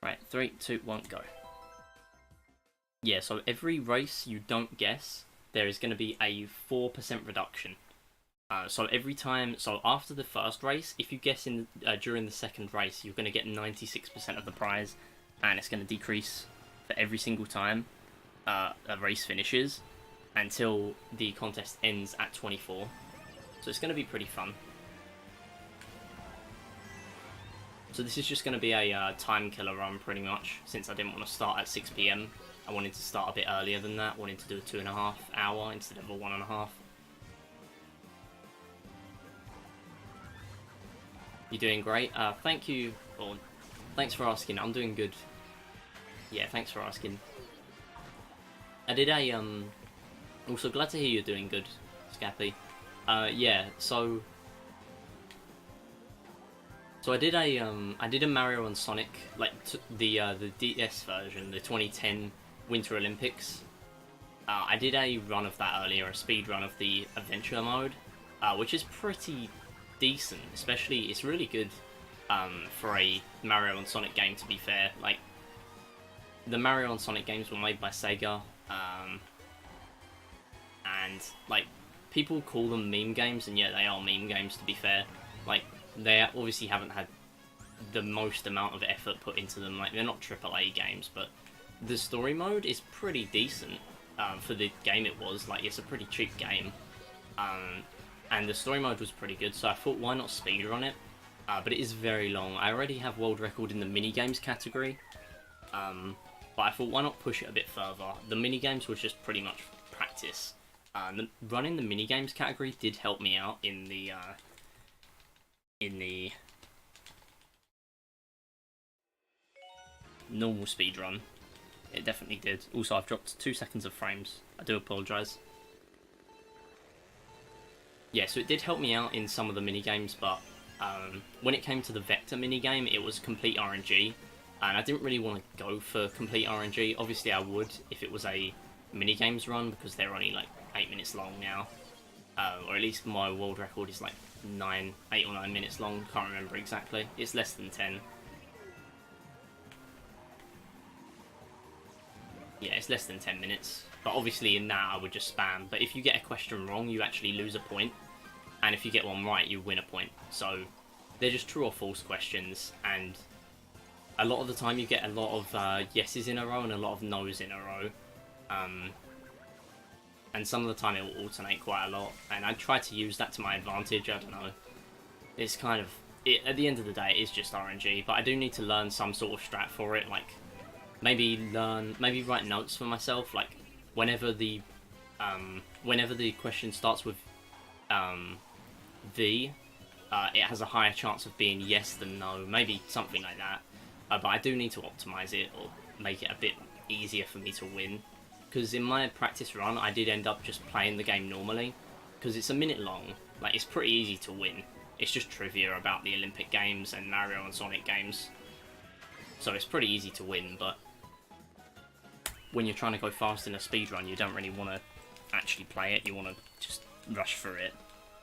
Right, 3, 2, 1, go. Yeah, so every race you don't guess, there is going to be a 4% reduction. So every time, so after the first race, if you guess in during the second race, you're going to get 96% of the prize, and it's going to decrease for every single time a race finishes until the contest ends at 24. So it's going to be pretty fun. So this is just going to be a time killer run pretty much, since I didn't want to start at 6 PM. I wanted to start a bit earlier than that, wanted to do a 2.5 hour instead of a 1.5. You're doing great. Thank you, or thanks for asking. I'm doing good. Yeah, thanks for asking. I did a also glad to hear you're doing good, Scappy. Yeah. So I did a Mario and Sonic, like the DS version, the 2010 Winter Olympics. I did a run of that earlier, a speed run of the adventure mode, which is pretty decent. Especially, it's really good for a Mario and Sonic game. To be fair, like the Mario and Sonic games were made by Sega, and like people call them meme games, and yeah, they are meme games. To be fair, like they obviously haven't had the most amount of effort put into them. Like they're not AAA games, but the story mode is pretty decent for the game it was. Like it's a pretty cheap game. And the story mode was pretty good, so I thought, why not speedrun it? But it is very long. I already have world record in the minigames category, but I thought, why not push it a bit further? The minigames was just pretty much practice. Running the minigames category did help me out in the normal speedrun. It definitely did. Also, I've dropped 2 seconds of frames. I do apologise. Yeah, so it did help me out in some of the minigames, but when it came to the Vector minigame, it was complete RNG, and I didn't really want to go for complete RNG. Obviously, I would if it was a minigames run, because they're only like 8 minutes long now, or at least my world record is like 8 or 9 minutes long. Can't remember exactly. It's less than 10. Yeah, it's less than 10 minutes. But obviously in that I would just spam. But if you get a question wrong, you actually lose a point. And if you get one right, you win a point. So they're just true or false questions. And a lot of the time you get a lot of yeses in a row and a lot of no's in a row. And some of the time it will alternate quite a lot. And I try to use that to my advantage. I don't know. It's kind of... at the end of the day, it's just RNG. But I do need to learn some sort of strat for it. Like, maybe write notes for myself. Like, whenever the question starts with V, it has a higher chance of being yes than no. Maybe something like that. But I do need to optimize it or make it a bit easier for me to win. Because in my practice run, I did end up just playing the game normally. Because it's a minute long. Like, it's pretty easy to win. It's just trivia about the Olympic Games and Mario and Sonic games. So it's pretty easy to win, but when you're trying to go fast in a speedrun, you don't really want to actually play it. You want to just rush through it.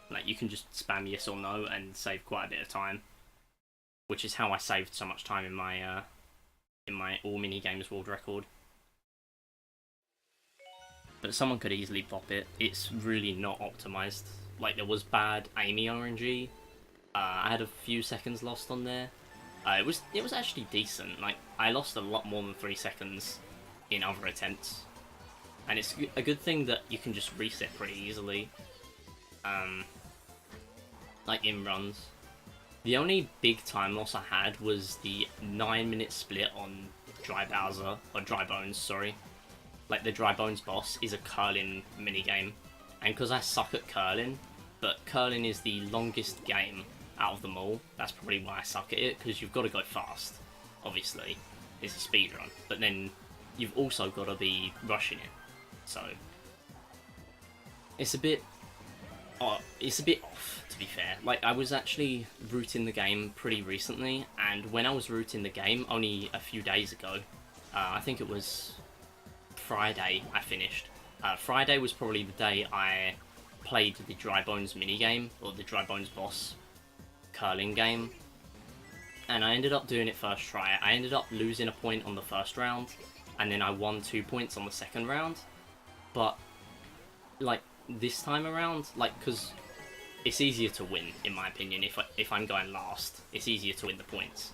Like, you can just spam yes or no and save quite a bit of time. Which is how I saved so much time in my all mini-games world record. But someone could easily bop it. It's really not optimized. Like, there was bad aiming RNG. I had a few seconds lost on there. It was actually decent. Like, I lost a lot more than 3 seconds in other attempts. And it's a good thing that you can just reset pretty easily. Like in runs. The only big time loss I had was the 9-minute split on Dry Bowser, or Dry Bones, sorry. Like, the Dry Bones boss is a curling minigame. And because I suck at curling, but curling is the longest game out of them all, that's probably why I suck at it, because you've got to go fast, obviously. It's a speedrun. But then you've also got to be rushing it. So it's a bit off, to be fair. Like, I was actually rooting the game pretty recently, and when I was rooting the game only a few days ago, I think it was Friday I finished. Friday was probably the day I played the Dry Bones minigame, or the Dry Bones boss curling game. and I ended up doing it first try. I ended up losing a point on the first round, and then I won 2 points on the second round. But, like, this time around, like, because it's easier to win, in my opinion, if I'm going last. It's easier to win the points.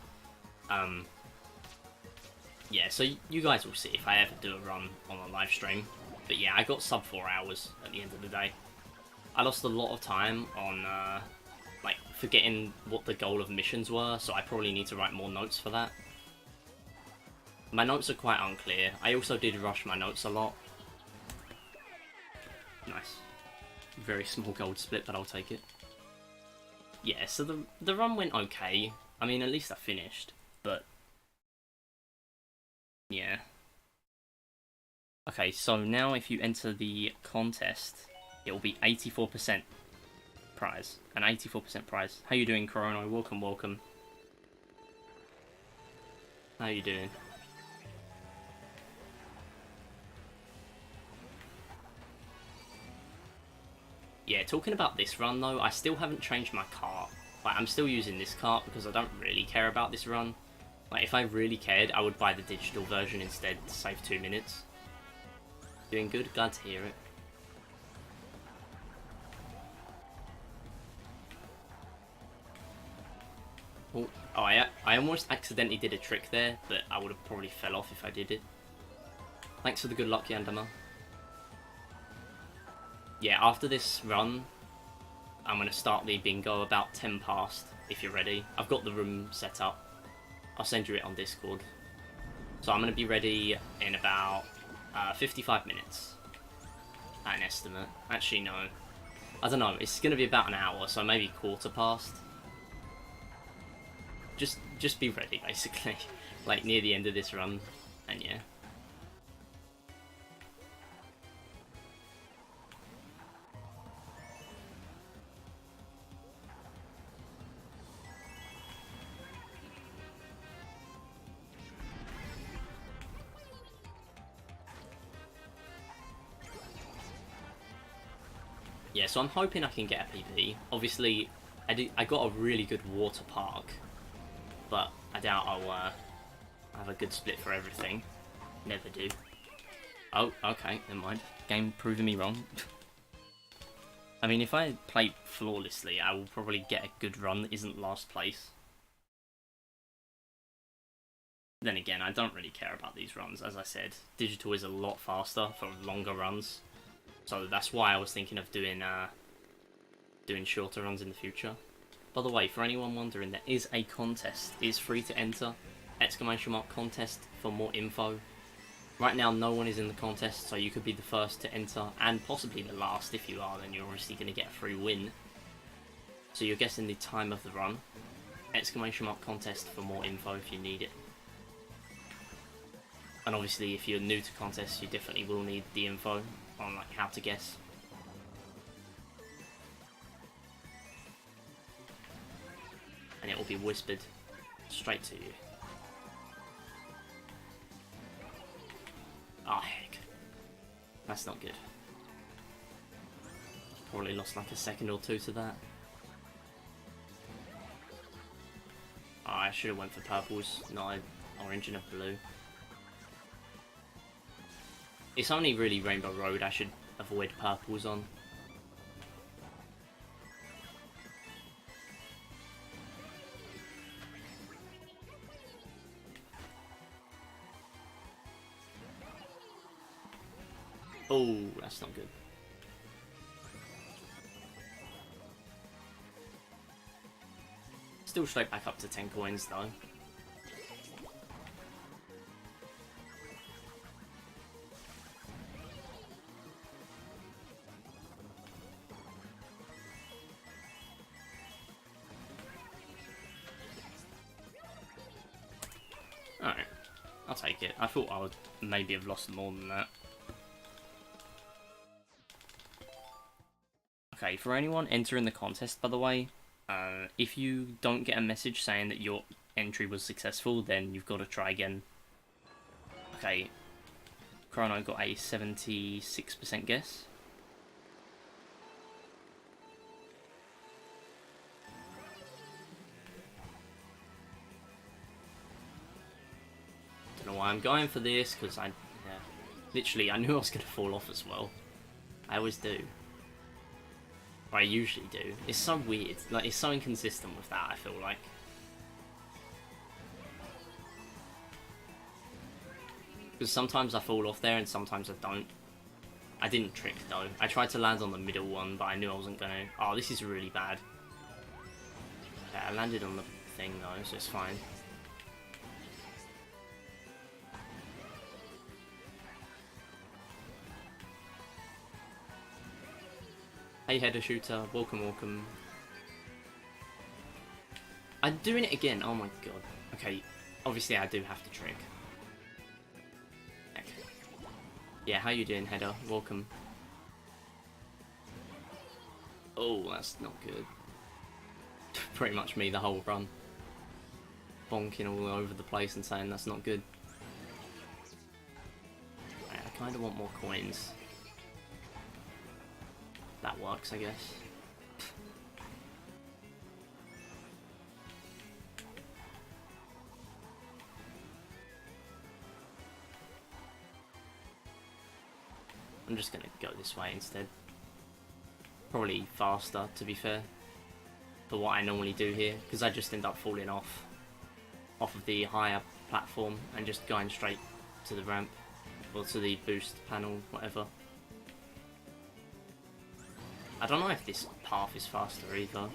Yeah, so you guys will see if I ever do a run on a live stream. But yeah, I got sub 4 hours at the end of the day. I lost a lot of time on, like, forgetting what the goal of missions were, so I probably need to write more notes for that. My notes are quite unclear. I also did rush my notes a lot. Nice. Very small gold split, but I'll take it. Yeah, so the run went okay. I mean, at least I finished, but yeah. Okay, so now if you enter the contest, it will be 84% prize. An 84% prize. How you doing, Corona? Welcome, welcome. How you doing? Yeah, talking about this run though, I still haven't changed my cart. Like, I'm still using this cart because I don't really care about this run. Like, if I really cared, I would buy the digital version instead to save 2 minutes. Doing good? Glad to hear it. Oh, I almost accidentally did a trick there, but I would have probably fell off if I did it. Thanks for the good luck, Yandama. Yeah, after this run, I'm going to start the bingo about 10 past, if you're ready. I've got the room set up. I'll send you it on Discord. So I'm going to be ready in about 55 minutes. At an estimate. Actually, no. I don't know, it's going to be about an hour, so maybe quarter past. Just be ready, basically. Like, near the end of this run, and yeah. Yeah, so I'm hoping I can get a PB. Obviously, I got a really good water park, but I doubt I'll have a good split for everything. Never do. Oh, okay, never mind. Game proving me wrong. I mean, if I play flawlessly, I will probably get a good run that isn't last place. Then again, I don't really care about these runs. As I said, digital is a lot faster for longer runs. So that's why I was thinking of doing shorter runs in the future. By the way, for anyone wondering, there is a contest. It is free to enter. !contest for more info. Right now, no one is in the contest, so you could be the first to enter, and possibly the last. If you are, then you're obviously going to get a free win. So you're guessing the time of the run. !contest for more info if you need it. And obviously, if you're new to contests, you definitely will need the info on like how to guess. And it will be whispered straight to you. Ah, heck. That's not good. Probably lost like a second or two to that. Oh, I should have went for purples, not orange and a blue. It's only really Rainbow Road I should avoid purples on. Oh, that's not good. Still straight back up to 10 coins though. Alright, I'll take it. I thought I would maybe have lost more than that. Okay, for anyone entering the contest, by the way, if you don't get a message saying that your entry was successful, then you've got to try again. Okay, Chrono got a 76% guess. know why I'm going for this, because I literally, I knew I was going to fall off as well. I always do. Or I usually do. It's so weird. Like, it's so inconsistent with that, I feel like. Because sometimes I fall off there and sometimes I don't. I didn't trick though. I tried to land on the middle one, but I knew I wasn't going to. Oh, this is really bad. Okay, I landed on the thing though, so it's fine. Hey header shooter, welcome, welcome. I'm doing it again, oh my god. Okay, obviously I do have to trick. Okay. Yeah, how you doing, header? Welcome. Oh, that's not good. Pretty much me the whole run. Bonking all over the place and saying that's not good. Right, I kind of want more coins. That works, I guess. I'm just gonna go this way instead. Probably faster, to be fair, for what I normally do here, because I just end up falling off of the higher platform and just going straight to the ramp, or to the boost panel, whatever. I don't know if this path is faster either.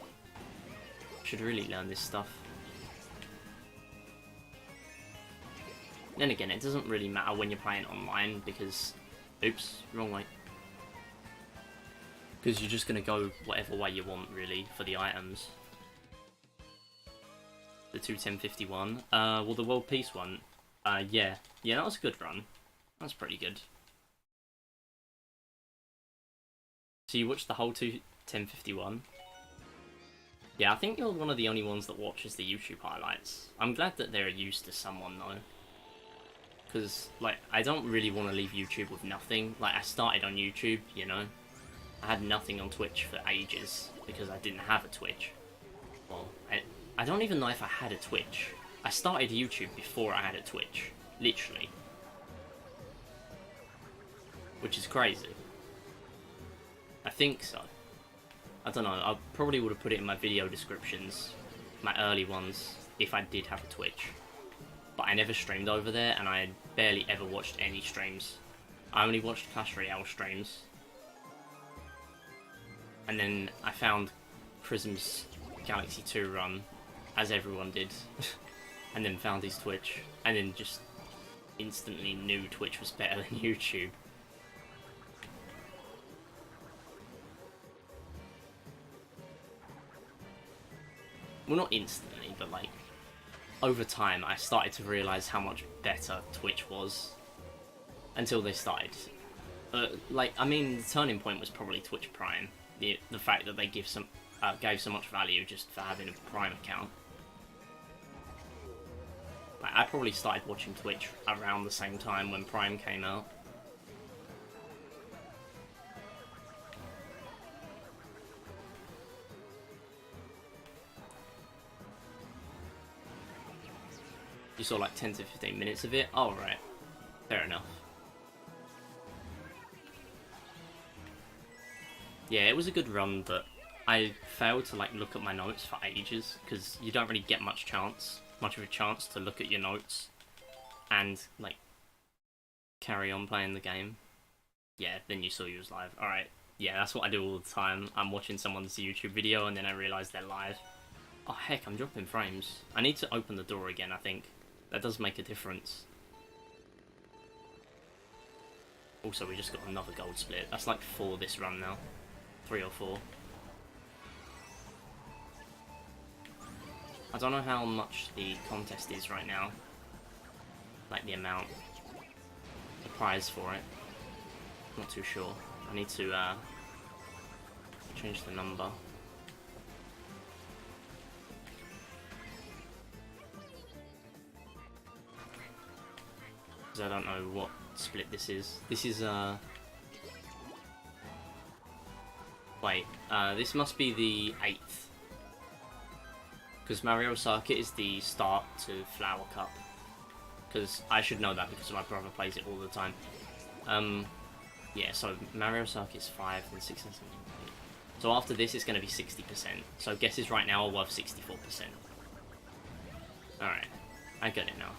Should really learn this stuff. Then again, it doesn't really matter when you're playing online because... Oops, wrong way. Because you're just going to go whatever way you want, really, for the items. The 21051. Well, the World Peace one. Yeah. Yeah, that was a good run. That was pretty good. So you watched the whole 21051? Yeah, I think you're one of the only ones that watches the YouTube highlights. I'm glad that they're used to someone, though. Because, like, I don't really want to leave YouTube with nothing. Like, I started on YouTube, you know? I had nothing on Twitch for ages, because I didn't have a Twitch. Well, I don't even know if I had a Twitch. I started YouTube before I had a Twitch. Literally. Which is crazy. I think so. I don't know, I probably would have put it in my video descriptions, my early ones, if I did have a Twitch. But I never streamed over there, and I barely ever watched any streams. I only watched Clash Royale streams. And then I found Prism's Galaxy 2 run, as everyone did, and then found his Twitch, and then just instantly knew Twitch was better than YouTube. Well, not instantly, but like, over time I started to realise how much better Twitch was. Until they started. Like, I mean, the turning point was probably Twitch Prime. The fact that they gave so much value just for having a Prime account. Like, I probably started watching Twitch around the same time when Prime came out. You saw like 10 to 15 minutes of it? Oh, right. Fair enough. Yeah, it was a good run, but I failed to like look at my notes for ages, because you don't really get much of a chance to look at your notes and like carry on playing the game. Yeah, then you saw you was live. Alright, yeah, that's what I do all the time. I'm watching someone's YouTube video and then I realise they're live. Oh heck, I'm dropping frames. I need to open the door again, I think. That does make a difference. Also, we just got another gold split. That's like 4 this run now. 3 or 4. I don't know how much the contest is right now. Like the amount. The prize for it. Not too sure. I need to change the number. Because I don't know what split this is. This is, wait, this must be the 8th. Because Mario Circuit is the start to Flower Cup. because I should know that because my brother plays it all the time. Yeah, so Mario Circuit's 5 and 6 and 7. So after this, it's going to be 60%. So guesses right now are worth 64%. Alright, I get it now.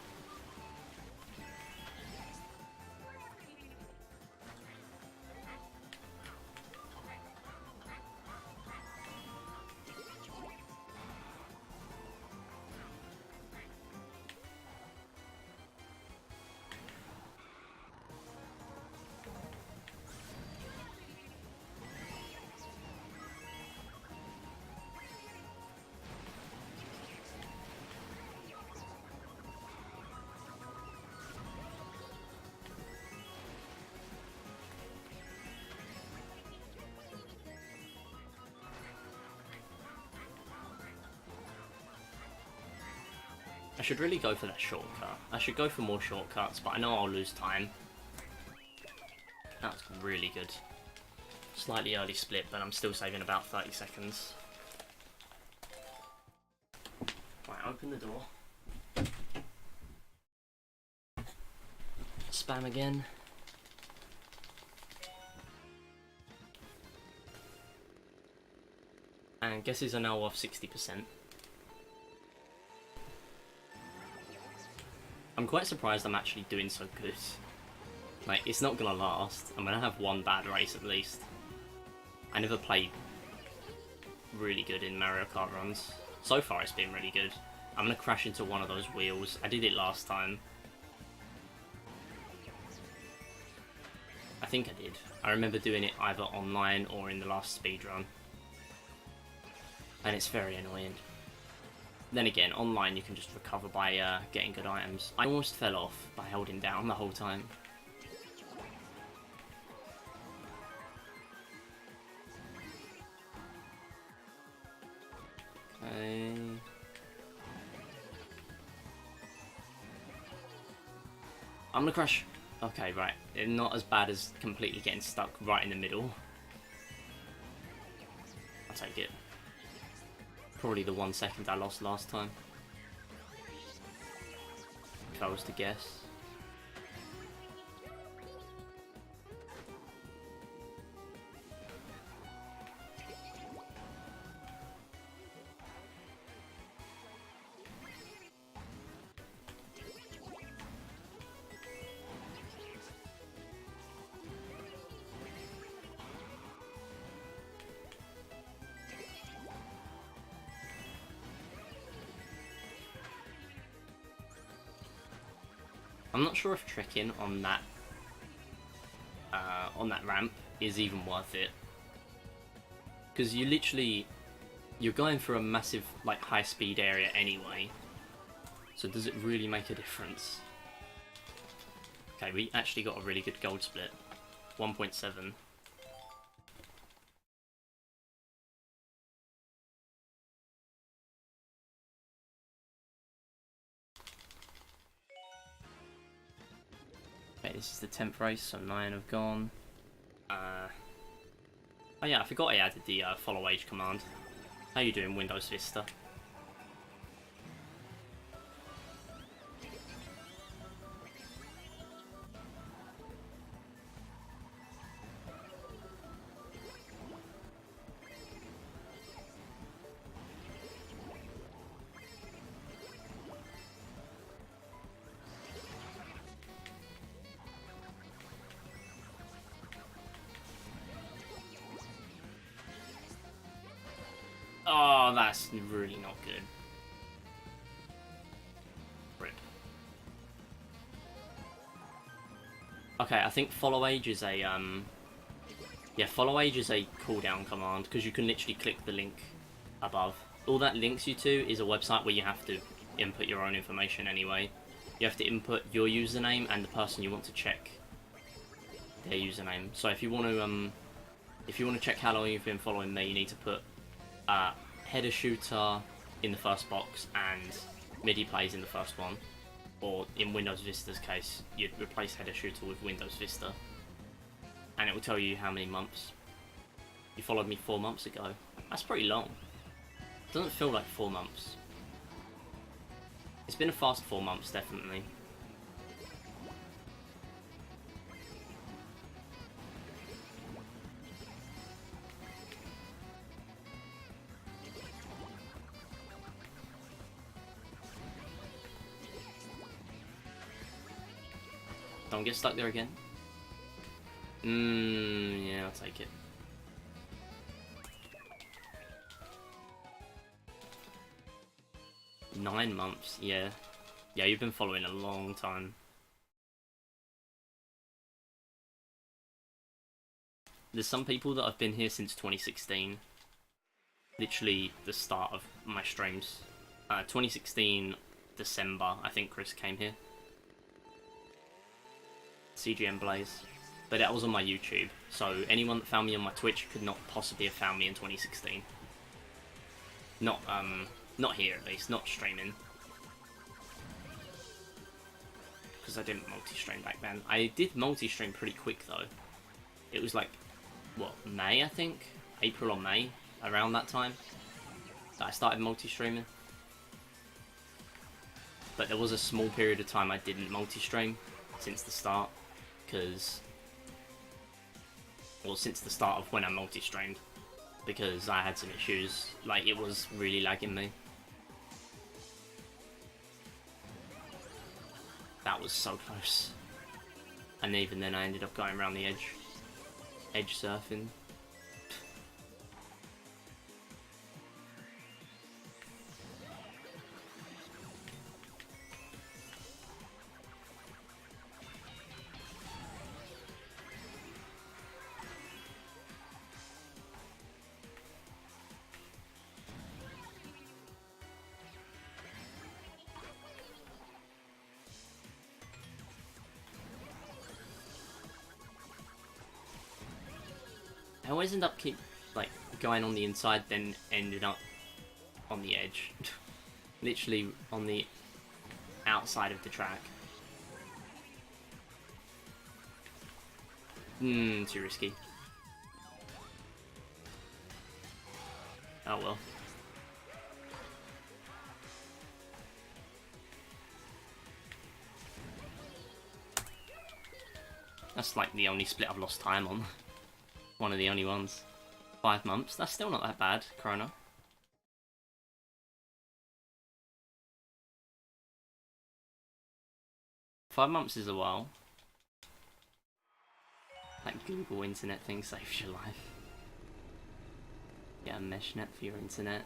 I should really go for that shortcut. I should go for more shortcuts, but I know I'll lose time. That's really good. Slightly early split, but I'm still saving about 30 seconds. Right, open the door. Spam again. And guesses are now worth 60%. I'm quite surprised I'm actually doing so good. Like, it's not gonna last. I'm gonna have one bad race at least. I never played really good in Mario Kart runs. So far it's been really good. I'm gonna crash into one of those wheels. I did it last time. I think I did. I remember doing it either online or in the last speedrun. And it's very annoying. Then again, online you can just recover by getting good items. I almost fell off by holding down the whole time. Okay. I'm gonna crash. Okay, right. Not as bad as completely getting stuck right in the middle. I'll take it. Probably the 1 second I lost last time. If I was to guess. I'm not sure if trekking on that ramp is even worth it, because you're going for a massive like high speed area anyway. So does it really make a difference? Okay, we actually got a really good gold split, 1.7. Okay, this is the 10th race, so 9 have gone. Oh yeah, I forgot I added the follow age command. How you doing, Windows Vista? Oh, that's really not good. Rip. Okay, I think follow age is a yeah, follow age is a cooldown command, because you can literally click the link above. All that links you to is a website where you have to input your own information anyway. You have to input your username and the person you want to check their username. So if you want to check how long you've been following me, you need to put header shooter in the first box and MIDI plays in the first one. Or in Windows Vista's case, you'd replace header shooter with Windows Vista. And it will tell you how many months. You followed me 4 months ago. That's pretty long. It doesn't feel like 4 months. It's been a fast 4 months, definitely. Don't get stuck there again. Yeah, I'll take it. Nine months, yeah. Yeah, you've been following a long time. There's some people that have been here since 2016. Literally the start of my streams. 2016 December, I think Chris came here. CGM Blaze. But that was on my YouTube, so anyone that found me on my Twitch could not possibly have found me in 2016. Not here at least, not streaming. Because I didn't multi-stream back then. I did multi-stream pretty quick though. It was like, what, May I think? April or May, around that time, that I started multi-streaming. But there was a small period of time I didn't multi-stream since the start, because... Well, since the start of when I multi-streamed, because I had some issues, like it was really lagging me. That was so close. And even then I ended up going around the edge surfing. I always end up going on the inside, then ended up on the edge. Literally on the outside of the track. Too risky. Oh well. That's like the only split I've lost time on. One of the only ones. 5 months. That's still not that bad, Chrono. Five months is a while. That Google internet thing saves your life. Get a mesh net for your internet.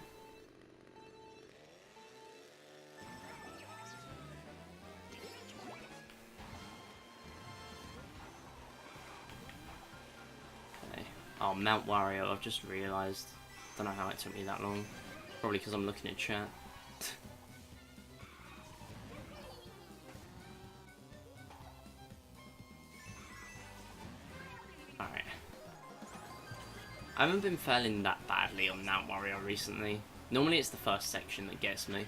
Oh, Mount Wario, I've just realised. Don't know how it took me that long. Probably because I'm looking at chat. Alright. I haven't been failing that badly on Mount Wario recently. Normally it's the first section that gets me.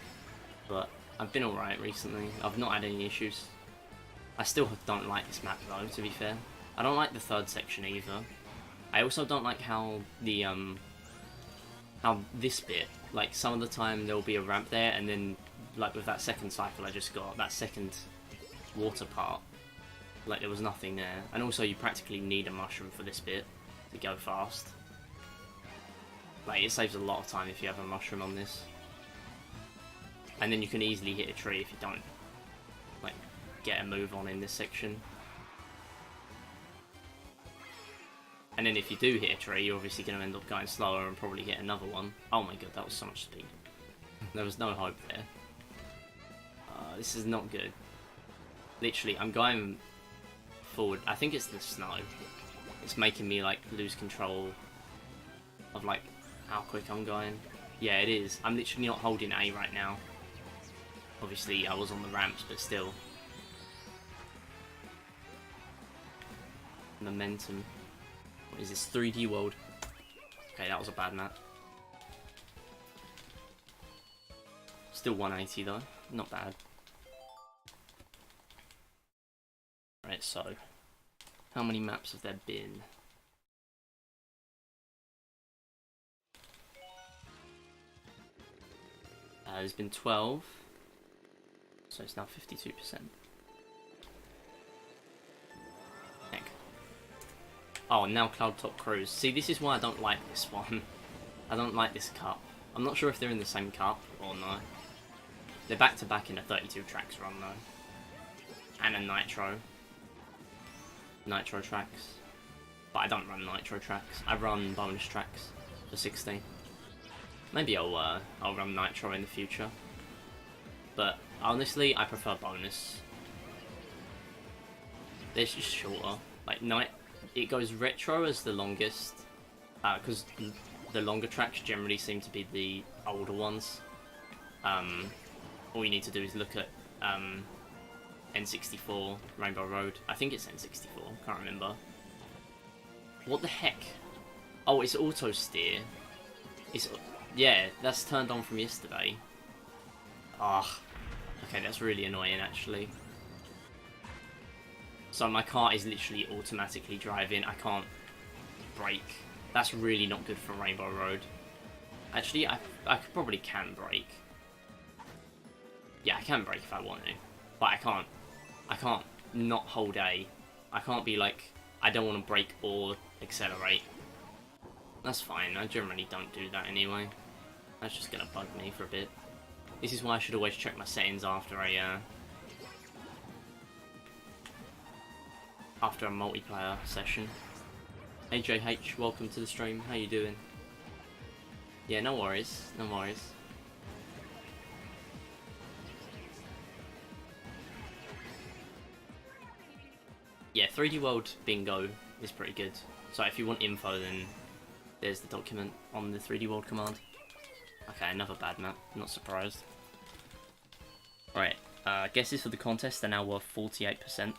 But I've been alright recently. I've not had any issues. I still don't like this map though, to be fair. I don't like the third section either. I also don't like how the how this bit, like some of the time there'll be a ramp there, and then like with that second cycle I just got, that second water part, like there was nothing there. And also you practically need a mushroom for this bit to go fast. Like it saves a lot of time if you have a mushroom on this. And then you can easily hit a tree if you don't like get a move on in this section. And then if you do hit a tree, you're obviously going to end up going slower and probably hit another one. Oh my god, that was so much speed. There was no hope there. This is not good. Literally, I'm going forward. I think it's the snow. It's making me like lose control of like how quick I'm going. Yeah, it is. I'm literally not holding A right now. Obviously, I was on the ramps, but still. Momentum. What is this, 3D World? Okay, that was a bad map. Still 180 though, not bad. Right, so how many maps have there been? There's been 12, so it's now 52%. Heck. Oh, and now Cloud Top Cruise. See, this is why I don't like this one. I don't like this cup. I'm not sure if they're in the same cup or no. They're back to back in a 32 tracks run though. And a nitro. nitro tracks. But I don't run nitro tracks. I run bonus tracks for 16. Maybe I'll run nitro in the future. But honestly, I prefer bonus. They're just shorter. Like it goes retro as the longest, because the longer tracks generally seem to be the older ones. All you need to do is look at N64 Rainbow Road. I think it's N64. Can't remember. What the heck? Oh, it's auto steer. Yeah, that's turned on from yesterday. Ah, okay, that's really annoying actually. So my car is literally automatically driving. I can't brake. That's really not good for Rainbow Road. Actually, I probably can brake. Yeah, I can brake if I want to, but I can't not hold A. I can't be like, I don't want to brake or accelerate. That's fine, I generally don't do that anyway. That's just gonna bug me for a bit. This is why I should always check my settings after a multiplayer session. Hey JH, welcome to the stream, how you doing? Yeah, no worries, no worries. Yeah, 3D World Bingo is pretty good. So if you want info, then there's the document on the 3D World command. Okay, another bad map, not surprised. Alright, guesses for the contest are now worth 48%.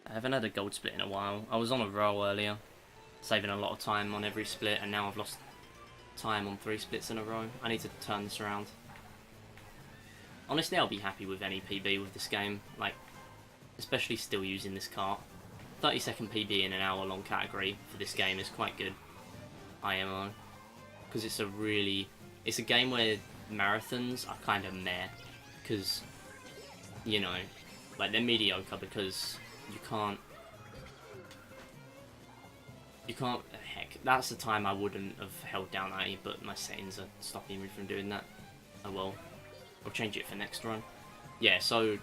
I haven't had a gold split in a while. I was on a roll earlier, saving a lot of time on every split, and now I've lost time on 3 splits in a row. I need to turn this around. Honestly, I'll be happy with any PB with this game, like, especially still using this kart. 30-second PB in an hour-long category for this game is quite good, IMO, because it's a game where marathons are kind of meh, because, you know, like, they're mediocre because you can't, heck, that's the time I wouldn't have held down A, but my settings are stopping me from doing that. Oh well, I'll change it for next run. Yeah, so,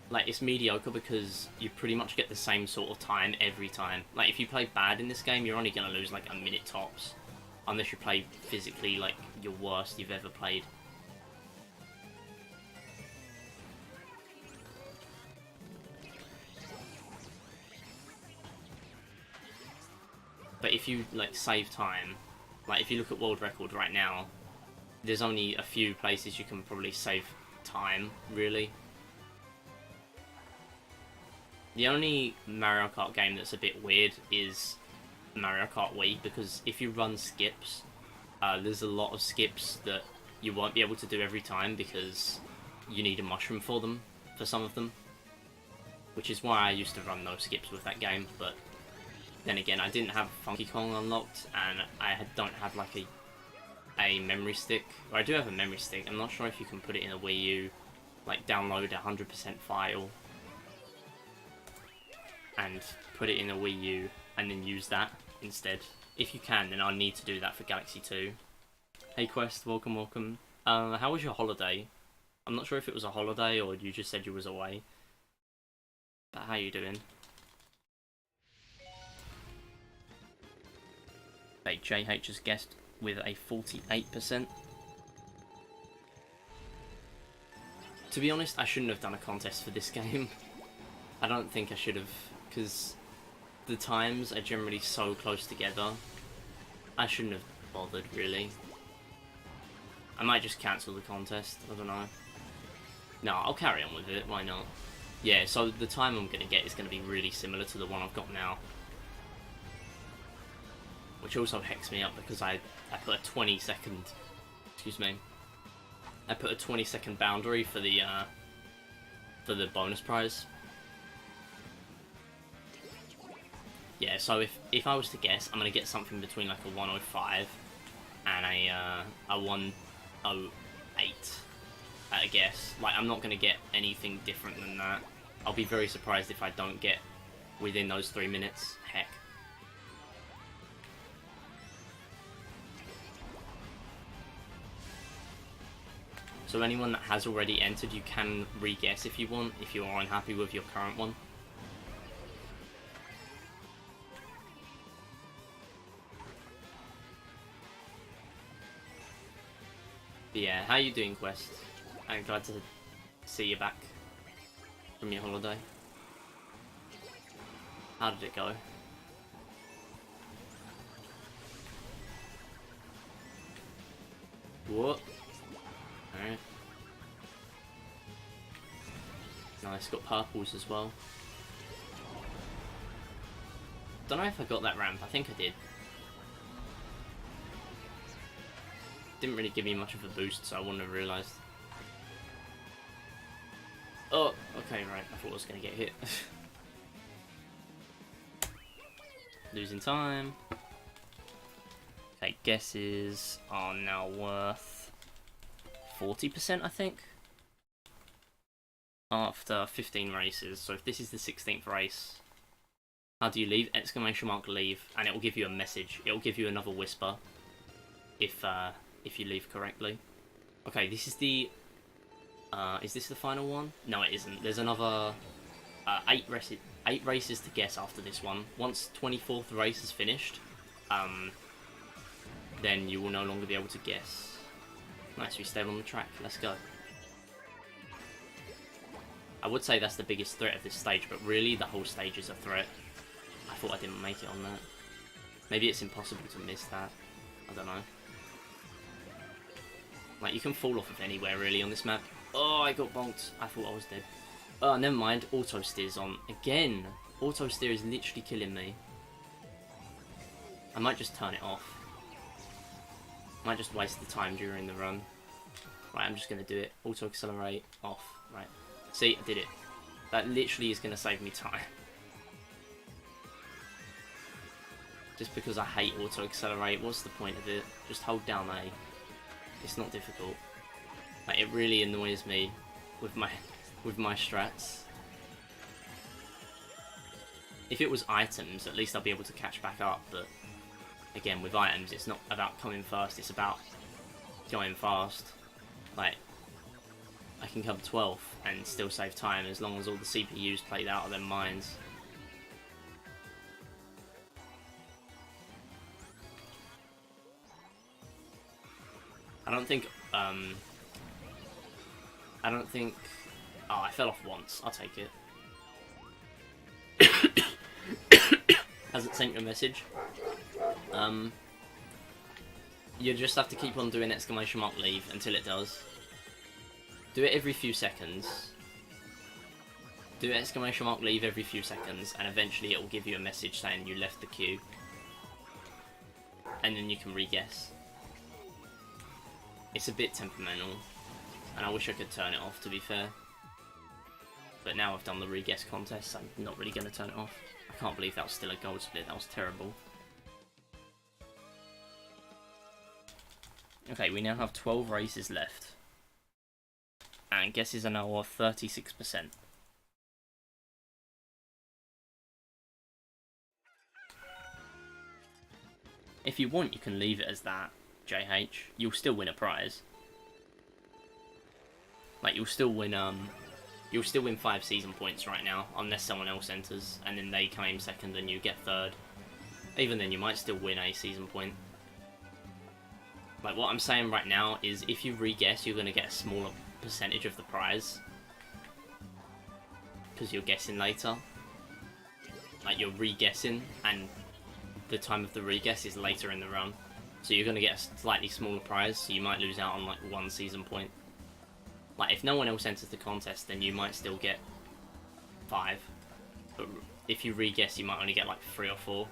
like, it's mediocre because you pretty much get the same sort of time every time. Like, if you play bad in this game, you're only going to lose, like, a minute tops. Unless you play physically, like, your worst you've ever played. But if you, like, save time, like, if you look at world record right now, there's only a few places you can probably save time, really. The only Mario Kart game that's a bit weird is Mario Kart Wii, because if you run skips, there's a lot of skips that you won't be able to do every time because you need a mushroom for them, for some of them. Which is why I used to run those skips with that game, but then again, I didn't have Funky Kong unlocked, and I don't have, like, a memory stick. Or I do have a memory stick. I'm not sure if you can put it in a Wii U, like, download a 100% file and put it in a Wii U and then use that instead. If you can, then I'll need to do that for Galaxy 2. Hey Quest, welcome, welcome. How was your holiday? I'm not sure if it was a holiday or you just said you was away. But how you doing? JH has guessed with a 48%. To be honest, I shouldn't have done a contest for this game. I don't think I should have, because the times are generally so close together. I shouldn't have bothered, really. I might just cancel the contest, I don't know. No, I'll carry on with it, why not? Yeah, so the time I'm going to get is going to be really similar to the one I've got now. Which also hecks me up because I put a 20-second, excuse me, I put a 20-second boundary for the bonus prize. Yeah, so if I was to guess, I'm gonna get something between like a 105 and a 108. At a guess, like I'm not gonna get anything different than that. I'll be very surprised if I don't get within those 3 minutes, heck. So anyone that has already entered, you can re-guess if you want, if you are unhappy with your current one. But yeah, how you doing, Quest? I'm glad to see you back from your holiday. How did it go? What? Alright. Nice, got purples as well. Don't know if I got that ramp, I think I did. Didn't really give me much of a boost, so I wouldn't have realised. Oh, okay, right, I thought I was going to get hit. Losing time. Okay, guesses are now worth 40%, I think. After 15 races. So if this is the 16th race, how do you leave? Exclamation mark leave, and it will give you a message. It will give you another whisper if you leave correctly. Okay, this is the. Is this the final one? No, it isn't. There's another 8 races to guess after this one. Once 24th race is finished, then you will no longer be able to guess. Nice, we stayed on the track. Let's go. I would say that's the biggest threat of this stage, but really the whole stage is a threat. I thought I didn't make it on that. Maybe it's impossible to miss that. I don't know. Like, you can fall off of anywhere really on this map. Oh, I got bonked. I thought I was dead. Oh, never mind. Auto steer's on. Again. Auto steer is literally killing me. I might just turn it off. Might just waste the time during the run. Right, I'm just going to do it. Auto accelerate off. Right. See, I did it. That literally is going to save me time. Just because I hate auto accelerate, what's the point of it? Just hold down A. It's not difficult. Like, it really annoys me with my strats. If it was items, at least I'll be able to catch back up, but again, with items, it's not about coming first, it's about going fast. Like, I can come 12th and still save time as long as all the CPUs played out of their minds. I don't think, oh, I fell off once, I'll take it. Hasn't sent you a message. You just have to keep on doing exclamation mark leave until it does. Do it every few seconds. Do exclamation mark leave every few seconds, and eventually it will give you a message saying you left the queue. And then you can re-guess. It's a bit temperamental, and I wish I could turn it off, to be fair. But now I've done the re-guess contest, I'm not really going to turn it off. I can't believe that was still a gold split, that was terrible. Okay, we now have 12 races left. And guesses are now worth 36%. If you want, you can leave it as that, JH. You'll still win a prize. Like, you'll still win 5 season points right now, unless someone else enters, and then they claim second and you get third. Even then, you might still win a season point. Like, what I'm saying right now is, if you re-guess, you're going to get a smaller percentage of the prize. Because you're guessing later. Like, you're re-guessing, and the time of the re-guess is later in the run. So you're going to get a slightly smaller prize, so you might lose out on, like, 1 season point. Like, if no one else enters the contest, then you might still get 5. But if you re-guess, you might only get, like, 3 or 4.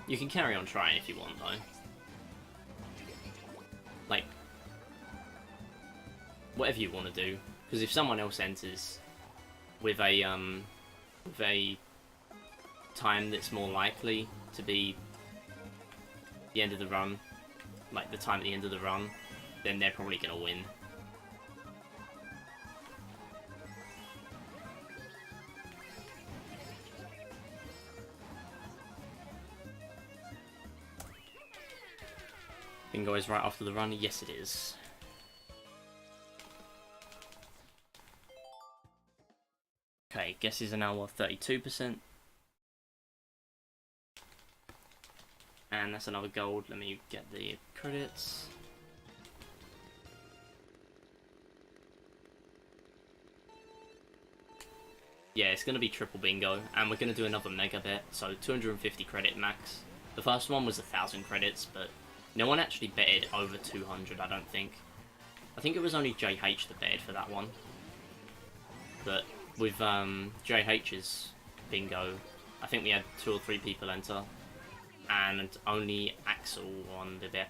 You can carry on trying if you want, though. Like, whatever you want to do. Because if someone else enters with a time that's more likely to be the end of the run, like the time at the end of the run, then they're probably going to win. Bingo is right after the run. Yes, it is. Okay, guesses are now worth 32%. And that's another gold. Let me get the credits. Yeah, it's going to be triple bingo, and we're going to do another mega bet, so 250 credit max. The first one was 1,000 credits, but no one actually betted over 200, I don't think. I think it was only JH that betted for that one. But with JH's bingo, I think we had 2 or 3 people enter, and only Axel won the bet.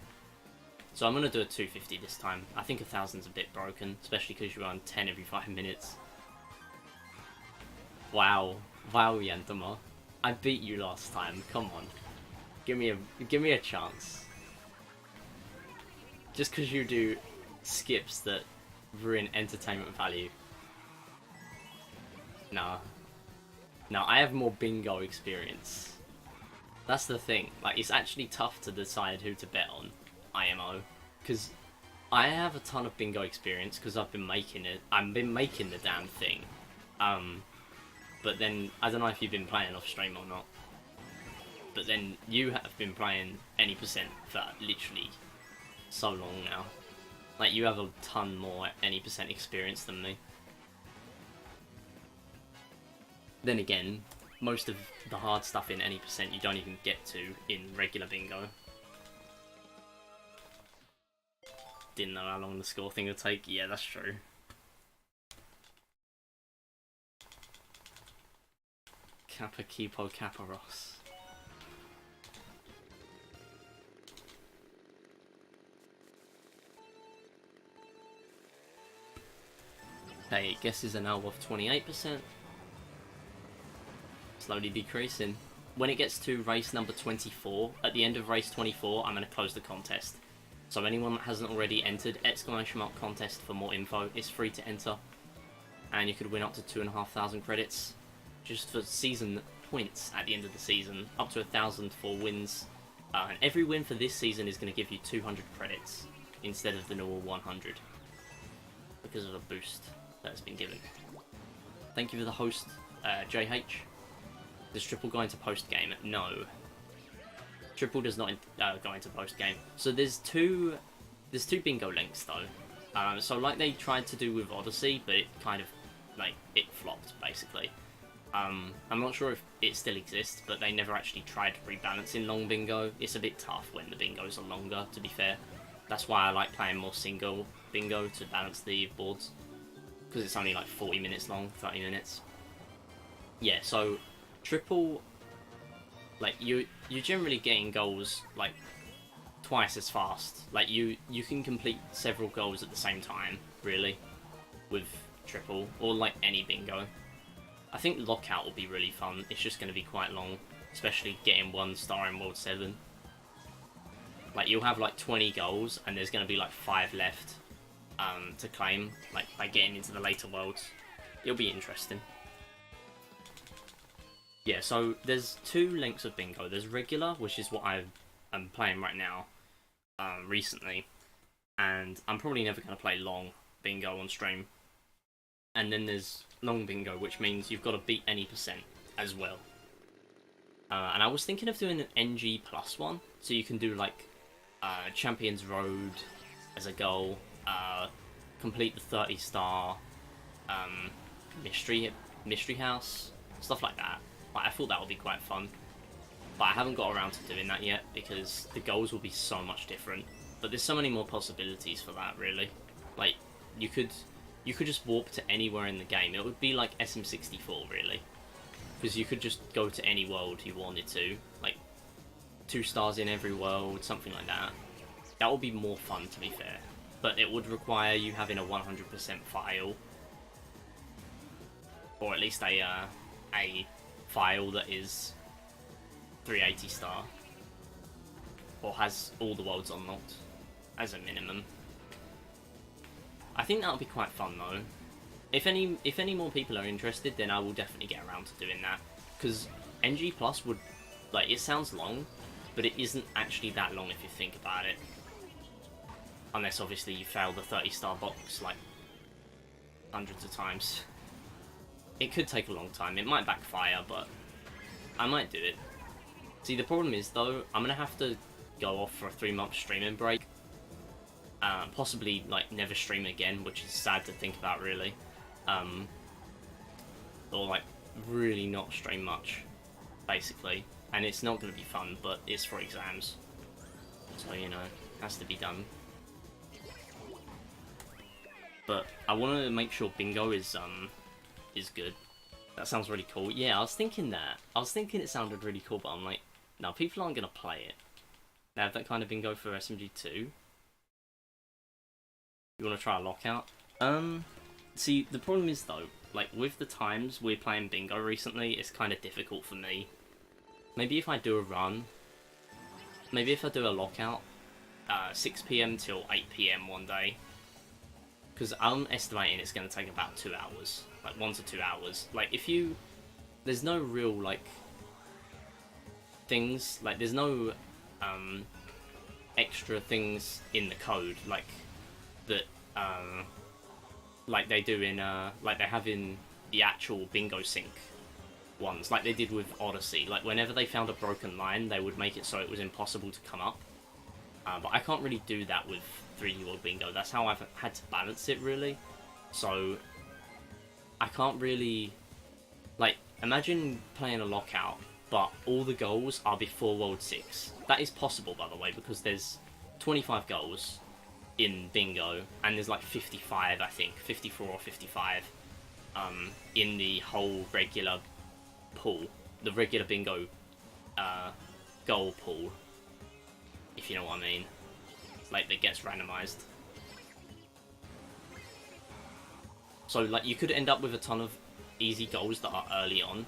So I'm going to do a 250 this time. I think 1,000's a bit broken, especially because you run 10 every 5 minutes. Wow, Yantama. I beat you last time. Come on, give me a chance. Just because you do skips that ruin entertainment value. Nah. No, I have more bingo experience. That's the thing. Like, it's actually tough to decide who to bet on, IMO, because I have a ton of bingo experience because I've been making it. I've been making the damn thing. But then, I don't know if you've been playing off stream or not, but then you have been playing any percent for literally so long now. Like, you have a ton more any percent experience than me. Then again, most of the hard stuff in any percent you don't even get to in regular bingo. Didn't know how long the score thing would take. Yeah, that's true. Kappa Kipo Kappa Ross. Okay, guesses are now worth 28%. Slowly decreasing. When it gets to race number 24, at the end of race 24, I'm going to close the contest. So anyone that hasn't already entered, ! contest for more info. It's free to enter. And you could win up to 2,500 credits. Just for season points at the end of the season, up to 1,000 for wins. And every win for this season is going to give you 200 credits instead of the normal 100 because of a boost that has been given. Thank you for the host, JH. Does Triple go into post game? No. Triple does not go into post game. So there's two bingo links though. So like they tried to do with Odyssey, but it kind of like it flopped basically. I'm not sure if it still exists, but they never actually tried rebalancing long bingo. It's a bit tough when the bingos are longer, to be fair. That's why I like playing more single bingo to balance the boards, because it's only like 40 minutes long, 30 minutes. Yeah, so triple, like you're generally getting goals like twice as fast. Like you can complete several goals at the same time, really, with triple, or like any bingo. I think Lockout will be really fun. It's just going to be quite long, especially getting 1 star in World 7. Like, you'll have like 20 goals, and there's going to be like 5 left to claim, like by getting into the later worlds. It'll be interesting. Yeah, so there's 2 lengths of bingo. There's regular, which is what I'm playing right now, recently, and I'm probably never going to play long bingo on stream. And then there's long bingo, which means you've got to beat any percent as well. And I was thinking of doing an NG plus one, so you can do like Champions Road as a goal, complete the 30-star mystery house, stuff like that. Like, I thought that would be quite fun, but I haven't got around to doing that yet because the goals will be so much different. But there's so many more possibilities for that, really. Like, you could just warp to anywhere in the game. It would be like SM64, really. Because you could just go to any world you wanted to. Like, 2 stars in every world, something like that. That would be more fun, to be fair. But it would require you having a 100% file. Or at least a file that is 380 star. Or has all the worlds unlocked, as a minimum. I think that would be quite fun though. If any more people are interested, then I will definitely get around to doing that. Because NG Plus would, like, it sounds long, but it isn't actually that long if you think about it. Unless, obviously, you fail the 30-star box, like, hundreds of times. It could take a long time. It might backfire, but I might do it. See, the problem is, though, I'm gonna have to go off for a 3-month streaming break. Possibly, like, never stream again, which is sad to think about, really. Or, like, really not stream much, basically. And it's not gonna be fun, but it's for exams. So, you know, has to be done. But I want to make sure bingo is good. That sounds really cool. Yeah, I was thinking that. I was thinking it sounded really cool, but I'm like, no, people aren't gonna play it. They have that kind of bingo for SMG2. You want to try a lockout? See, the problem is though, like with the times we're playing bingo recently, it's kind of difficult for me. Maybe if I do a run, maybe if I do a lockout, 6 PM till 8 PM one day. Because I'm estimating it's going to take about 2 hours. Like, 1 to 2 hours. Like, if you... There's no real, like... Things... Like, there's no... extra things in the code. Like, that... like they do in... like, they have in the actual bingo sync ones. Like they did with Odyssey. Like, whenever they found a broken line, they would make it so it was impossible to come up. But I can't really do that with 3D World Bingo. That's how I've had to balance it, really. So, I can't really... Like, imagine playing a lockout, but all the goals are before World 6. That is possible, by the way, because there's 25 goals in Bingo, and there's like 55, I think, 54 or 55, in the whole regular pool. The regular Bingo goal pool. If you know what I mean. Like, that gets randomized. So, like, you could end up with a ton of easy goals that are early on.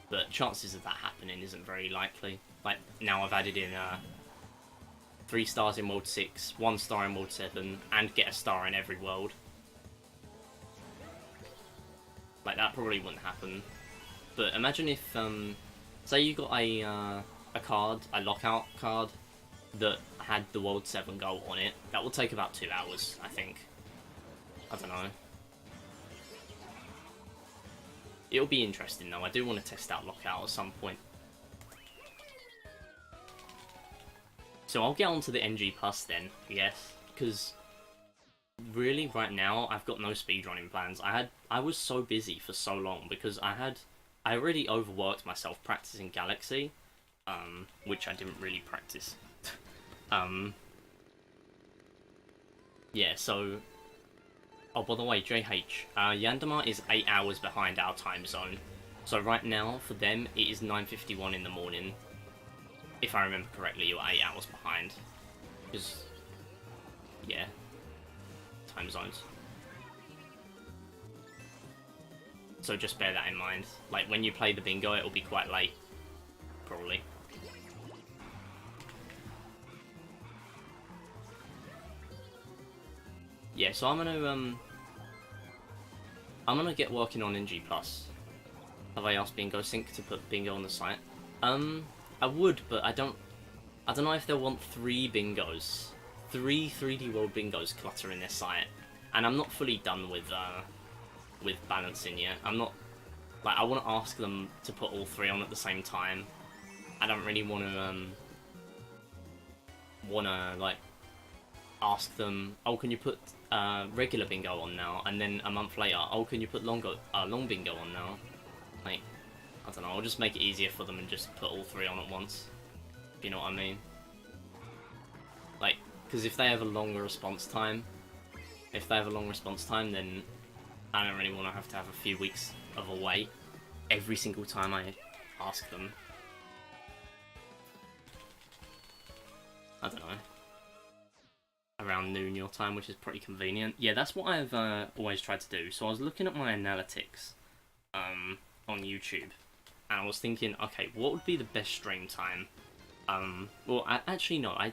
But chances of that happening isn't very likely. Like, now I've added in 3 stars in World 6, 1 star in World 7, and get a star in every world. Like, that probably wouldn't happen. But imagine if, say you got a card, a lockout card, that had the World 7 goal on it. That will take about 2 hours, I think. I don't know. It'll be interesting, though. I do want to test out lockout at some point. So I'll get onto the NG Plus then, yes, because really, right now, I've got no speedrunning plans. I was so busy for so long, because I already overworked myself practicing Galaxy, which I didn't really practice. Yeah, so... Oh, by the way, JH, Yandamar is 8 hours behind our time zone. So right now, for them, it is 9:51 in the morning. If I remember correctly, you're 8 hours behind. Because, yeah, time zones. So just bear that in mind. Like, when you play the bingo, it'll be quite late. Probably. Yeah, so I'm gonna get working on NG Plus. Have I asked Bingo Sync to put bingo on the site? I would, but I don't know if they'll want 3 bingos. 3 3D World bingos clutter in their site. And I'm not fully done with balancing yet. I'm not... Like, I want to ask them to put all 3 on at the same time. I don't really want to, like, ask them, oh, can you put regular bingo on now? And then a month later, oh, can you put long bingo on now? Like, I don't know, I'll just make it easier for them and just put all 3 on at once. If you know what I mean? Like, because if they have a longer response time, then I don't really want to have a few weeks of a wait every single time I ask them. I don't know. Around noon your time, which is pretty convenient. Yeah, that's what I've always tried to do. So I was looking at my analytics on YouTube, and I was thinking, okay, what would be the best stream time? Well, actually no, I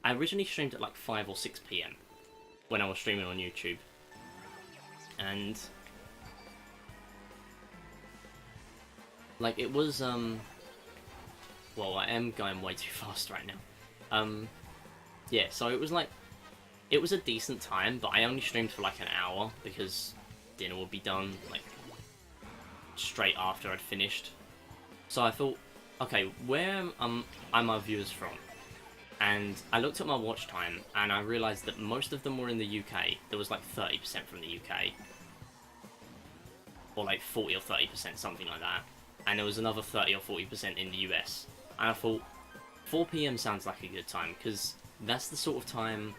originally streamed at like 5 or 6 PM when I was streaming on YouTube. And like it was well, I am going way too fast right now. yeah, so it was like, it was a decent time, but I only streamed for like an hour because dinner would be done like straight after I'd finished. So I thought, okay, where are my viewers from? And I looked at my watch time and I realised that most of them were in the UK. There was like 30% from the UK. Or like 40 or 30%, something like that. And there was another 30 or 40% in the US. And I thought, 4 PM sounds like a good time, because that's the sort of time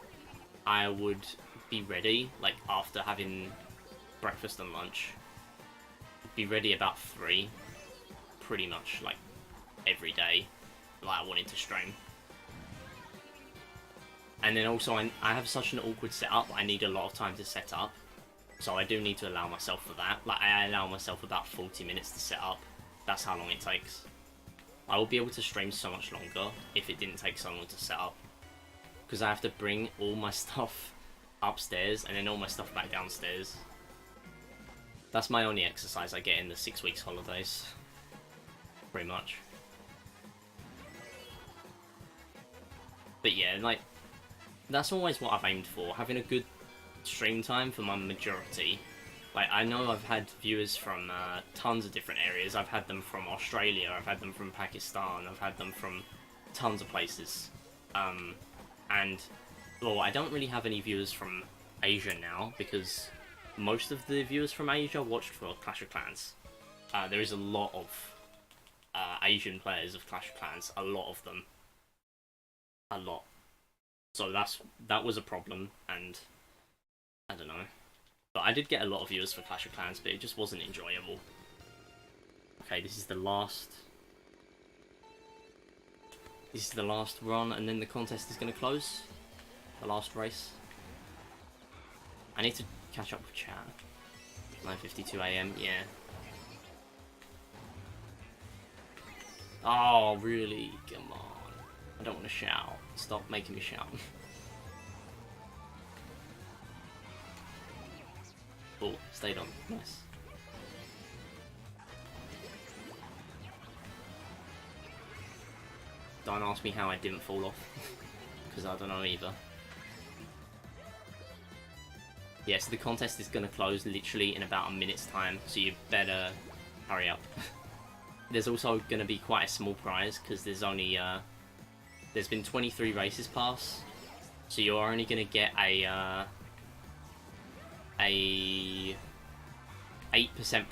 I would be ready, like after having breakfast and lunch. Be ready about 3, pretty much like every day, like I wanted to stream. And then also I have such an awkward setup, I need a lot of time to set up. So I do need to allow myself for that. Like, I allow myself about 40 minutes to set up. That's how long it takes. I will be able to stream so much longer if it didn't take so long to set up. Because I have to bring all my stuff upstairs and then all my stuff back downstairs. That's my only exercise I get in the 6 weeks holidays. Pretty much. But yeah, like, that's always what I've aimed for. Having a good stream time for my majority. Like, I know I've had viewers from tons of different areas. I've had them from Australia, I've had them from Pakistan, I've had them from tons of places. And, well, I don't really have any viewers from Asia now, because most of the viewers from Asia watched for Clash of Clans. There is a lot of Asian players of Clash of Clans, a lot of them. A lot. So that was a problem, and I don't know. But I did get a lot of viewers for Clash of Clans, but it just wasn't enjoyable. Okay, this is the last... This is the last run, and then the contest is going to close. The last race. I need to catch up with chat. 9:52 AM, yeah. Oh, really? Come on. I don't want to shout. Stop making me shout. Oh, stayed on. Nice. Don't ask me how I didn't fall off, because I don't know either. Yeah, so the contest is going to close literally in about a minute's time, so you better hurry up. There's also going to be quite a small prize, because there's only, there's been 23 races pass, so you're only going to get a 8%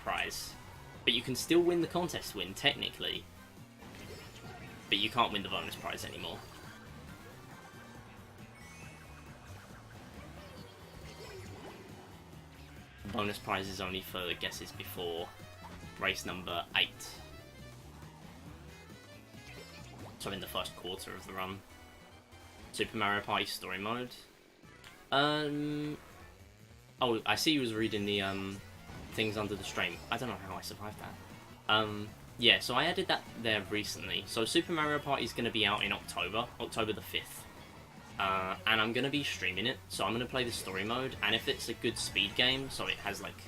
prize. But you can still win the contest win, technically. But you can't win the bonus prize anymore. The bonus prize is only for the guesses before race number 8. So in the first quarter of the run. Super Mario Party story mode. Oh, I see you was reading the things under the stream. I don't know how I survived that. Yeah, so I added that there recently. So Super Mario Party is going to be out in October the 5th. And I'm going to be streaming it, so I'm going to play the story mode, and if it's a good speed game, so it has like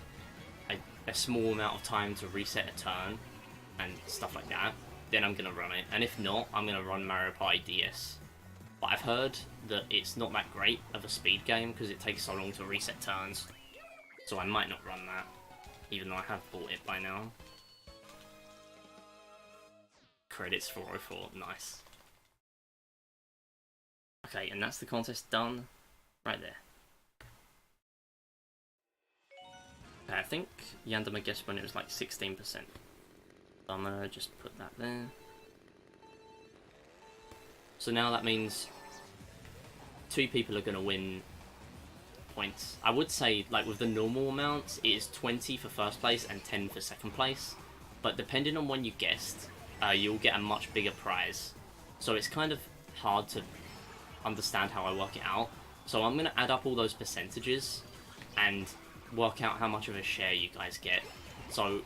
a small amount of time to reset a turn and stuff like that, then I'm going to run it. And if not, I'm going to run Mario Party DS. But I've heard that it's not that great of a speed game because it takes so long to reset turns, so I might not run that, even though I have bought it by now. Credits 404, nice. Okay, and that's the contest done right there. Okay, I think Yandama guessed when it was like 16%. So I'm gonna just put that there. So now that means 2 people are gonna win points. I would say, like with the normal amounts, it is 20 for first place and 10 for second place. But depending on when you guessed, you'll get a much bigger prize. So it's kind of hard to understand how I work it out. So I'm going to add up all those percentages and work out how much of a share you guys get. So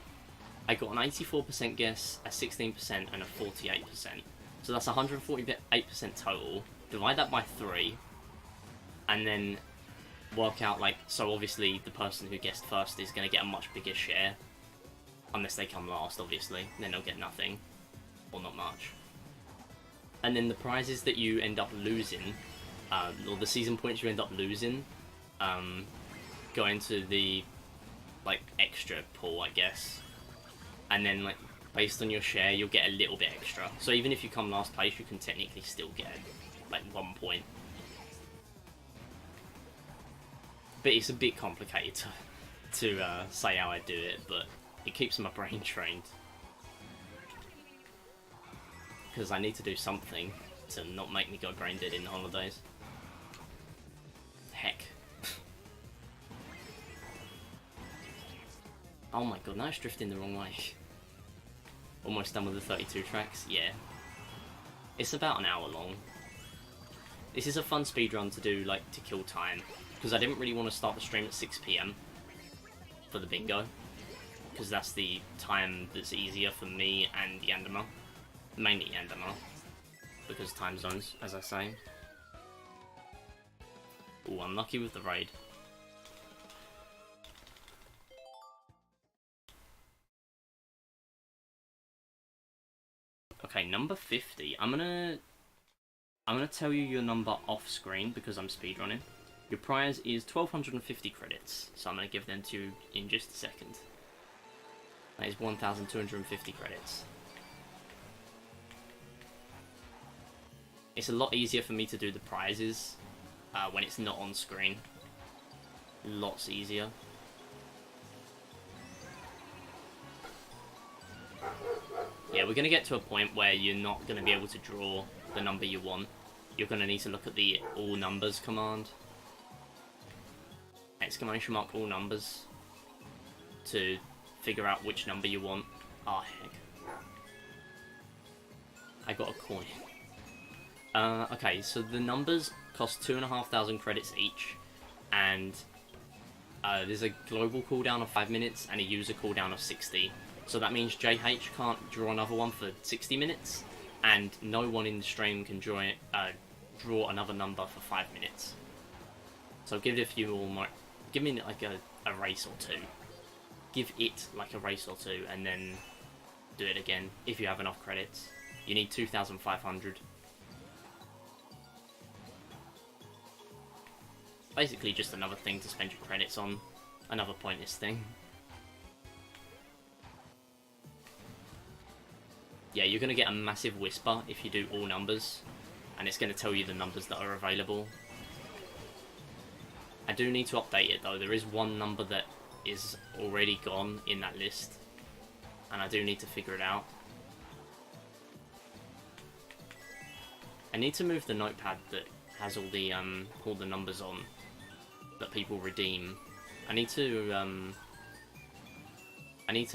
I got an 84% guess, a 16% and a 48%. So that's 148% total. Divide that by 3 and then work out, like, so obviously the person who guessed first is going to get a much bigger share. Unless they come last, obviously. Then they'll get nothing. Or not much. And then the prizes that you end up losing or the season points you end up losing, go into the like extra pool, I guess, and then like based on your share, you'll get a little bit extra. So even if you come last place, you can technically still get like 1 point. But it's a bit complicated to say how I do it, but it keeps my brain trained. Because I need to do something to not make me go brain dead in the holidays. Heck. Oh my god, now it's drifting the wrong way. Almost done with the 32 tracks, yeah. It's about an hour long. This is a fun speedrun to do, like, to kill time. Because I didn't really want to start the stream at 6 PM for the bingo. Because that's the time that's easier for me and Yandema. Mainly Yandema. Because time zones, as I say. Ooh, I'm lucky with the raid. Okay, number 50. I'm gonna tell you your number off screen because I'm speedrunning. Your prize is 1,250 credits, so I'm gonna give them to you in just a second. That is 1,250 credits. It's a lot easier for me to do the prizes when it's not on screen. Lots easier. Yeah, we're going to get to a point where you're not going to be able to draw the number you want. You're going to need to look at the all numbers command. Exclamation mark all numbers. To figure out which number you want. Oh, heck. I got a coin. Okay, so the numbers cost 2,500 credits each. And there's a global cooldown of 5 minutes and a user cooldown of 60. So that means JH can't draw another one for 60 minutes, and no one in the stream can draw another number for 5 minutes. So give it a few more. Give me like a race or two. Give it like a race or two, and then do it again if you have enough credits. You need 2,500. Basically, just another thing to spend your credits on. Another pointless thing. Yeah, you're going to get a massive whisper if you do all numbers, and it's going to tell you the numbers that are available. I do need to update it though, there is one number that is already gone in that list, and I do need to figure it out. I need to move the notepad that has all the numbers on that people redeem. I need to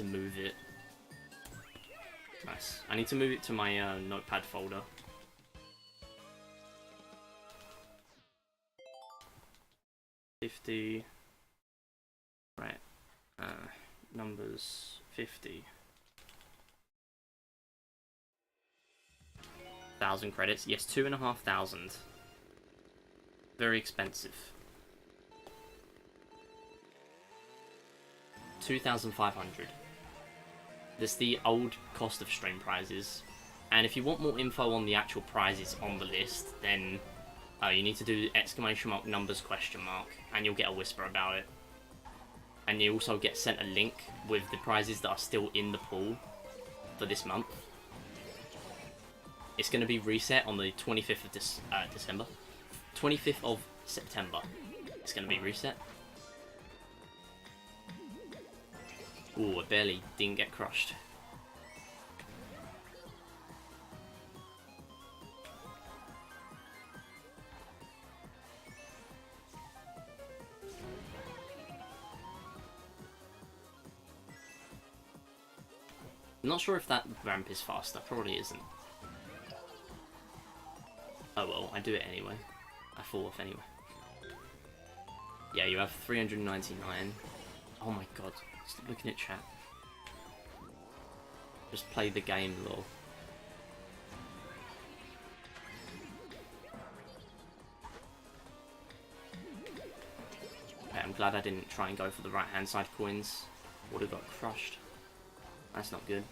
move it. Nice. I need to move it to my notepad folder. Right. Numbers 50. 1,000 credits. Yes, 2,500. Very expensive. 2,500. That's the old cost of stream prizes. And if you want more info on the actual prizes on the list, then you need to do exclamation mark numbers question mark, and you'll get a whisper about it. And you also get sent a link with the prizes that are still in the pool for this month. It's going to be reset on the 25th of December. 25th of September. It's going to be reset. Ooh, I barely didn't get crushed. I'm not sure if that ramp is faster. Probably isn't. Oh well, I do it anyway. I fall off anyway. Yeah, you have 399. Oh my god. Stop looking at chat. Just play the game, lol. Okay, I'm glad I didn't try and go for the right hand side coins. Would have got crushed. That's not good.